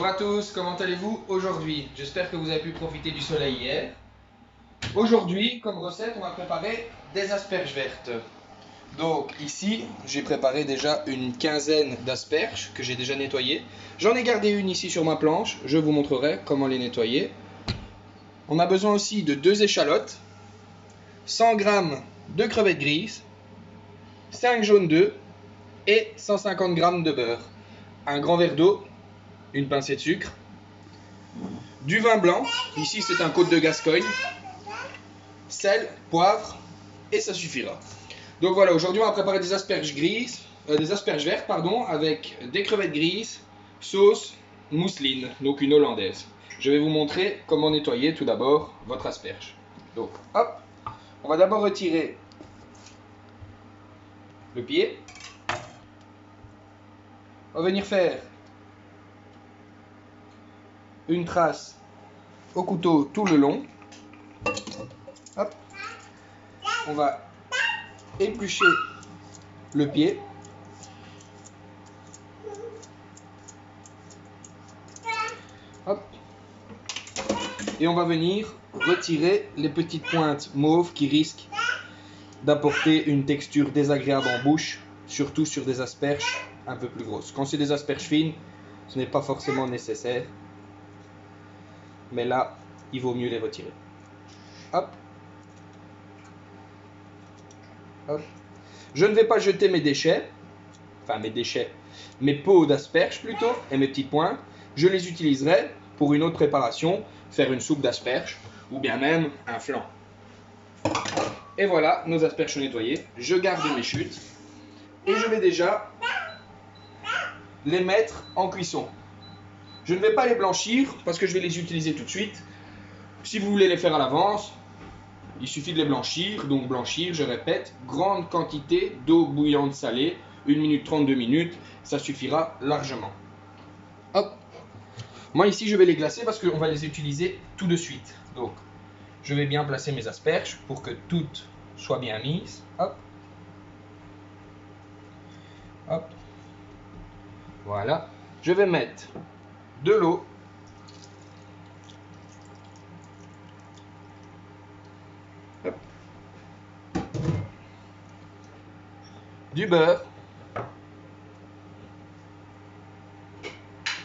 Bonjour à tous, comment allez-vous aujourd'hui? J'espère que vous avez pu profiter du soleil hier. Aujourd'hui, comme recette, on va préparer des asperges vertes. Donc ici, j'ai préparé déjà une quinzaine d'asperges que j'ai déjà nettoyées. J'en ai gardé une ici sur ma planche, je vous montrerai comment les nettoyer. On a besoin aussi de 2 échalotes, 100 g de crevettes grises, 5 jaunes d'œufs et 150 g de beurre. Un grand verre d'eau, une pincée de sucre, du vin blanc, ici c'est un Côte de Gascogne, sel, poivre et ça suffira. Donc voilà, aujourd'hui on va préparer des asperges vertes avec des crevettes grises, sauce, mousseline, donc une hollandaise. Je vais vous montrer comment nettoyer tout d'abord votre asperge. Donc hop, on va d'abord retirer le pied. On va venir faire une trace au couteau tout le long. Hop. On va éplucher le pied. Hop. Et on va venir retirer les petites pointes mauves qui risquent d'apporter une texture désagréable en bouche, surtout sur des asperges un peu plus grosses. Quand c'est des asperges fines, ce n'est pas forcément nécessaire. Mais là, il vaut mieux les retirer. Hop. Hop. Je ne vais pas jeter mes déchets, mes peaux d'asperges plutôt, et mes petites pointes. Je les utiliserai pour une autre préparation, faire une soupe d'asperges, ou bien même un flan. Et voilà, nos asperges sont nettoyées. Je garde mes chutes, et je vais déjà les mettre en cuisson. Je ne vais pas les blanchir, parce que je vais les utiliser tout de suite. Si vous voulez les faire à l'avance, il suffit de les blanchir. Donc blanchir, je répète, grande quantité d'eau bouillante salée, 1 minute 32 minutes, ça suffira largement. Hop. Moi ici je vais les glacer parce qu'on va les utiliser tout de suite. Donc je vais bien placer mes asperges pour que toutes soient bien mises. Hop. Hop. Voilà. Je vais mettre de l'eau. Hop. Du beurre.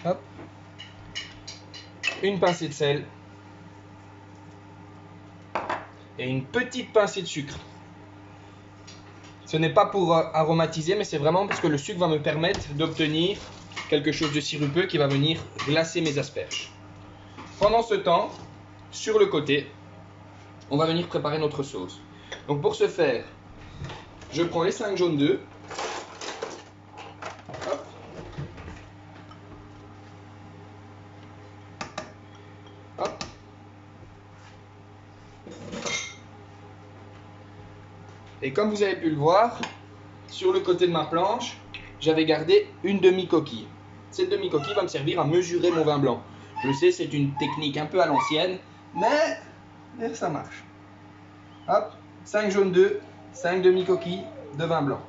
Hop. Une pincée de sel. Et une petite pincée de sucre. Ce n'est pas pour aromatiser, mais c'est vraiment parce que le sucre va me permettre d'obtenir quelque chose de sirupeux qui va venir glacer mes asperges. Pendant ce temps, sur le côté, on va venir préparer notre sauce. Donc pour ce faire, je prends les 5 jaunes d'œufs. Hop. Hop. Et comme vous avez pu le voir, sur le côté de ma planche, j'avais gardé une demi-coquille. Cette demi-coquille va me servir à mesurer mon vin blanc. Je sais, c'est une technique un peu à l'ancienne, mais ça marche. Hop, 5 jaunes d'œufs, 5 demi-coquilles de vin blanc.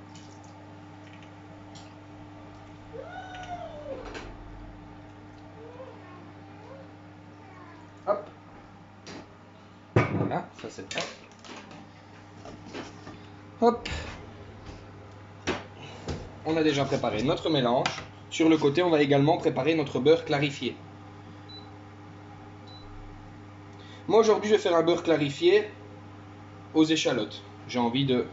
Hop. Voilà, ça c'est prêt. Hop. On a déjà préparé notre mélange. Sur le côté, on va également préparer notre beurre clarifié. Moi aujourd'hui, je vais faire un beurre clarifié aux échalotes. J'ai envie de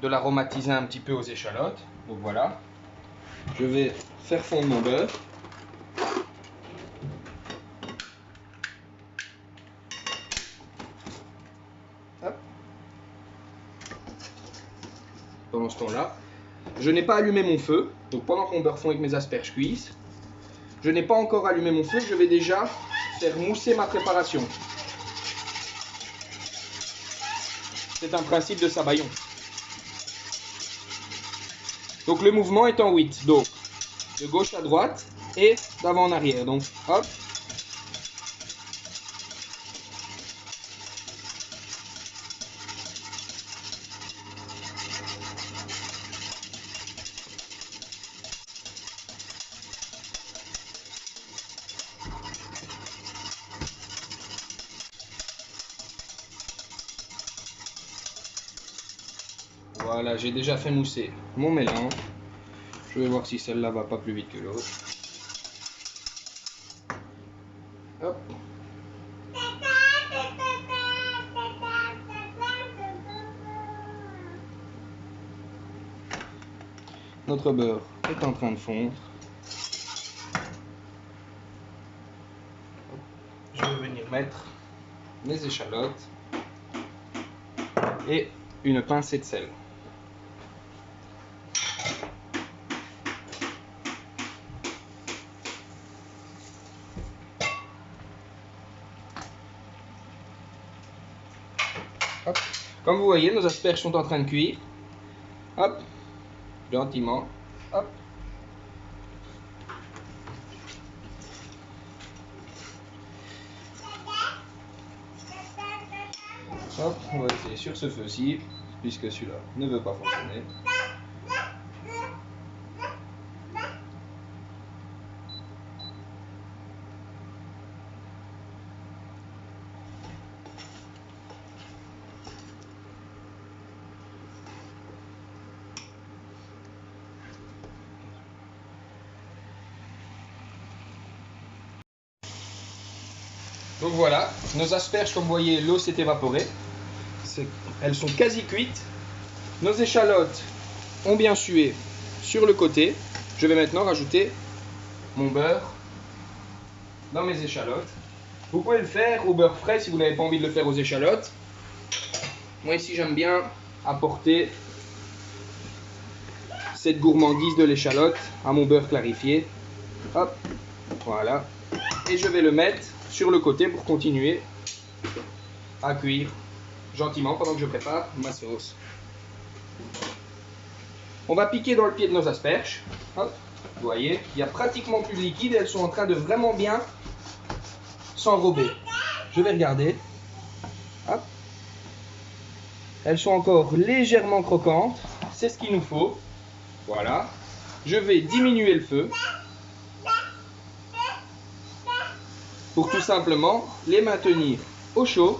l'aromatiser un petit peu aux échalotes. Donc voilà. Je vais faire fondre mon beurre. Hop. Pendant ce temps-là, je n'ai pas allumé mon feu. Donc pendant que mon beurre fond et que mes asperges cuisent, je n'ai pas encore allumé mon feu. Je vais déjà faire mousser ma préparation. C'est un principe de sabayon. Donc le mouvement est en 8. Donc de gauche à droite et d'avant en arrière. Donc hop. Voilà, j'ai déjà fait mousser mon mélange. Je vais voir si celle-là va pas plus vite que l'autre. Hop. Notre beurre est en train de fondre. Je vais venir mettre mes échalotes et une pincée de sel. Hop. Comme vous voyez, nos asperges sont en train de cuire. Hop, gentiment. Hop. Hop, on va essayer sur ce feu-ci, puisque celui-là ne veut pas fonctionner. Donc voilà, nos asperges, comme vous voyez, l'eau s'est évaporée. Elles sont quasi cuites. Nos échalotes ont bien sué sur le côté. Je vais maintenant rajouter mon beurre dans mes échalotes. Vous pouvez le faire au beurre frais si vous n'avez pas envie de le faire aux échalotes. Moi ici j'aime bien apporter cette gourmandise de l'échalote à mon beurre clarifié. Hop, voilà. Et je vais le mettre sur le côté pour continuer à cuire gentiment pendant que je prépare ma sauce. On va piquer dans le pied de nos asperges. Hop, vous voyez, il n'y a pratiquement plus de liquide. Elles sont en train de vraiment bien s'enrober. Je vais regarder. Hop. Elles sont encore légèrement croquantes. C'est ce qu'il nous faut. Voilà. Je vais diminuer le feu pour tout simplement les maintenir au chaud.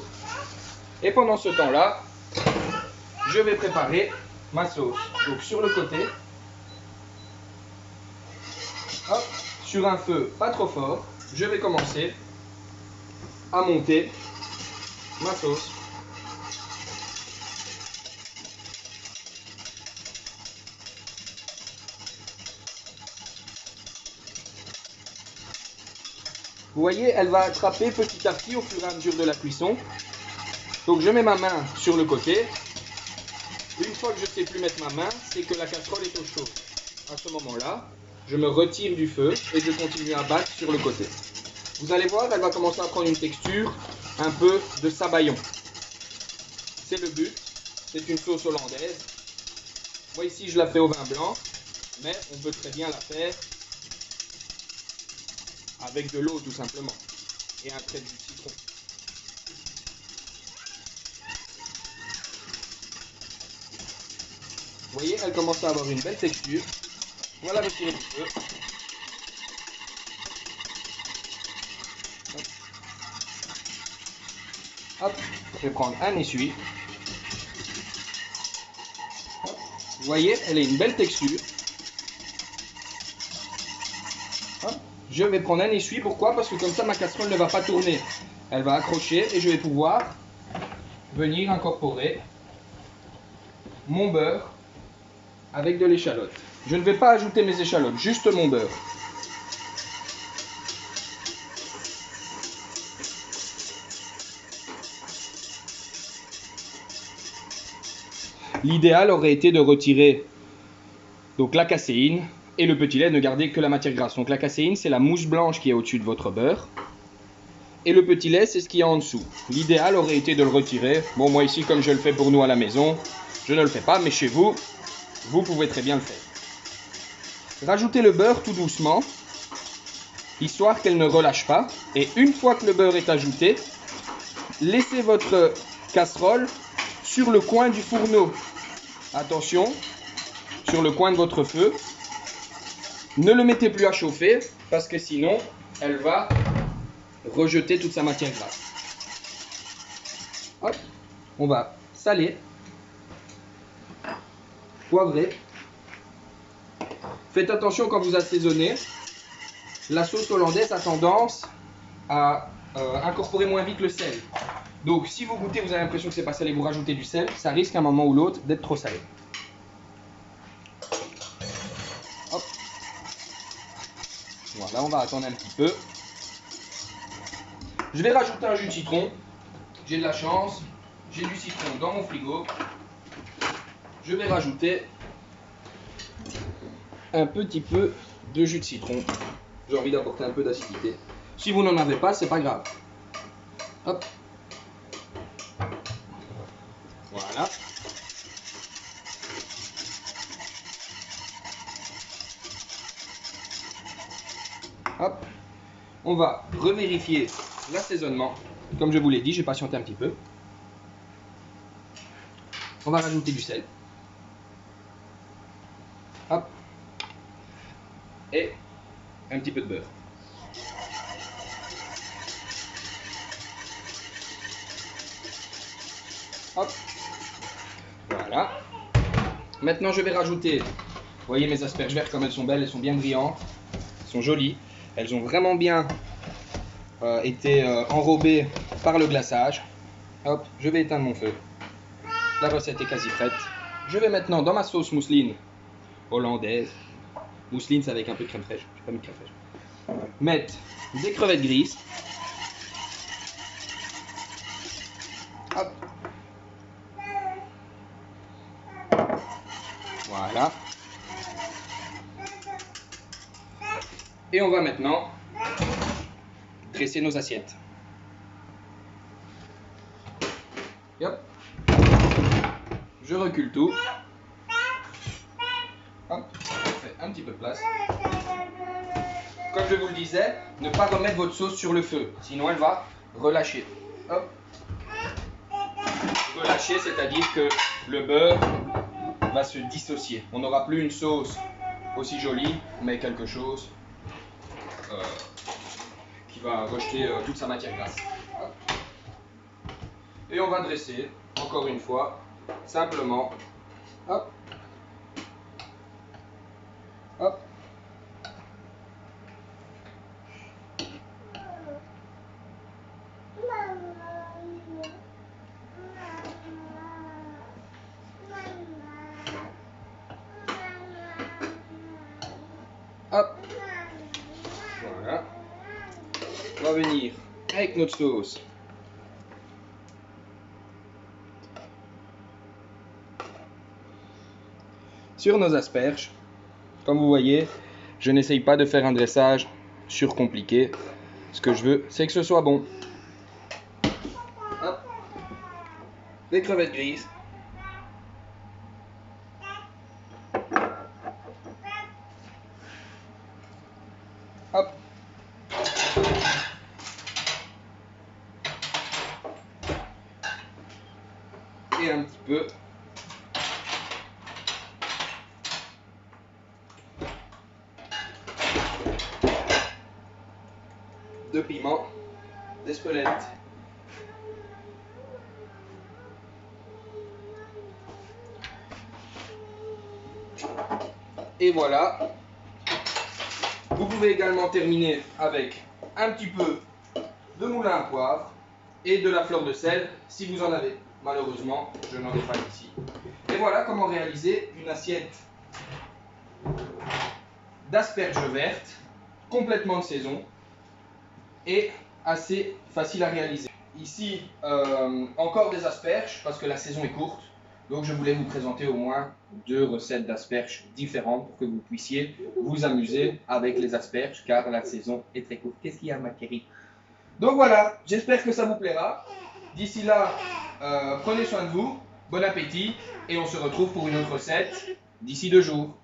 Et pendant ce temps-là, je vais préparer ma sauce. Donc sur le côté, hop, sur un feu pas trop fort, je vais commencer à monter ma sauce. Vous voyez, elle va attraper petit à petit au fur et à mesure de la cuisson. Donc je mets ma main sur le côté. Une fois que je ne sais plus mettre ma main, c'est que la casserole est au chaud. À ce moment-là, je me retire du feu et je continue à battre sur le côté. Vous allez voir, elle va commencer à prendre une texture un peu de sabayon. C'est le but. C'est une sauce hollandaise. Moi ici, je la fais au vin blanc, mais on peut très bien la faire avec de l'eau tout simplement et un trait de citron. Vous voyez, elle commence à avoir une belle texture. On va la retirer du feu. Hop, je vais prendre un essuie. Hop. Vous voyez, elle a une belle texture. Hop. Je vais prendre un essuie, pourquoi? Parce que comme ça ma casserole ne va pas tourner. Elle va accrocher et je vais pouvoir venir incorporer mon beurre avec de l'échalote. Je ne vais pas ajouter mes échalotes, juste mon beurre. L'idéal aurait été de retirer donc la caséine et le petit lait, ne garder que la matière grasse. Donc la caséine, c'est la mousse blanche qui est au-dessus de votre beurre. Et le petit lait, c'est ce qui est en dessous. L'idéal aurait été de le retirer. Bon, moi ici, comme je le fais pour nous à la maison, je ne le fais pas, mais chez vous, vous pouvez très bien le faire. Rajoutez le beurre tout doucement, histoire qu'elle ne relâche pas. Et une fois que le beurre est ajouté, laissez votre casserole sur le coin du fourneau. Attention, sur le coin de votre feu. Ne le mettez plus à chauffer, parce que sinon, elle va rejeter toute sa matière grasse. Hop, on va saler. poivrée. Faites attention quand vous assaisonnez. La sauce hollandaise a tendance à incorporer moins vite le sel. Donc si vous goûtez, vous avez l'impression que c'est pas salé, vous rajoutez du sel, ça risque à un moment ou l'autre d'être trop salé. Hop. Voilà, on va attendre un petit peu. Je vais rajouter un jus de citron. J'ai de la chance, j'ai du citron dans mon frigo. Je vais rajouter un petit peu de jus de citron. J'ai envie d'apporter un peu d'acidité. Si vous n'en avez pas, c'est pas grave. Hop. Voilà. Hop. On va revérifier l'assaisonnement. Comme je vous l'ai dit, j'ai patienté un petit peu. On va rajouter du sel. Hop. Et un petit peu de beurre. Hop. Voilà. Maintenant, je vais rajouter, vous voyez mes asperges vertes comme elles sont belles, elles sont bien brillantes, elles sont jolies. Elles ont vraiment bien été enrobées par le glaçage. Hop, je vais éteindre mon feu. La recette est quasi prête. Je vais maintenant dans ma sauce mousseline hollandaise. Mousseline, c'est avec un peu de crème fraîche. J'ai pas mis de crème fraîche. Mettre des crevettes grises. Hop. Voilà. Et on va maintenant dresser nos assiettes. Et hop. Je recule tout. Hop. On fait un petit peu de place. Comme je vous le disais, ne pas remettre votre sauce sur le feu, sinon elle va relâcher. Hop. Relâcher, c'est-à-dire que le beurre va se dissocier. On n'aura plus une sauce aussi jolie, mais quelque chose qui va rejeter toute sa matière grasse. Hop. Et on va dresser, encore une fois, simplement. Hop. Hop. Hop. Voilà. On va venir avec notre sauce. Sur nos asperges. Comme vous voyez, je n'essaye pas de faire un dressage surcompliqué. Ce que je veux, c'est que ce soit bon. Hop. Des crevettes grises. Hop. Et un petit peu de piment d'Espelette. Et voilà. Vous pouvez également terminer avec un petit peu de moulin à poivre et de la fleur de sel si vous en avez. Malheureusement, je n'en ai pas ici. Et voilà comment réaliser une assiette d'asperges vertes, complètement de saison et assez facile à réaliser. Ici, encore des asperges parce que la saison est courte. Donc je voulais vous présenter au moins 2 recettes d'asperges différentes pour que vous puissiez vous amuser avec les asperges car la saison est très courte. Qu'est-ce qu'il y a, ma chérie? Donc voilà, j'espère que ça vous plaira. D'ici là, prenez soin de vous, bon appétit et on se retrouve pour une autre recette d'ici 2 jours.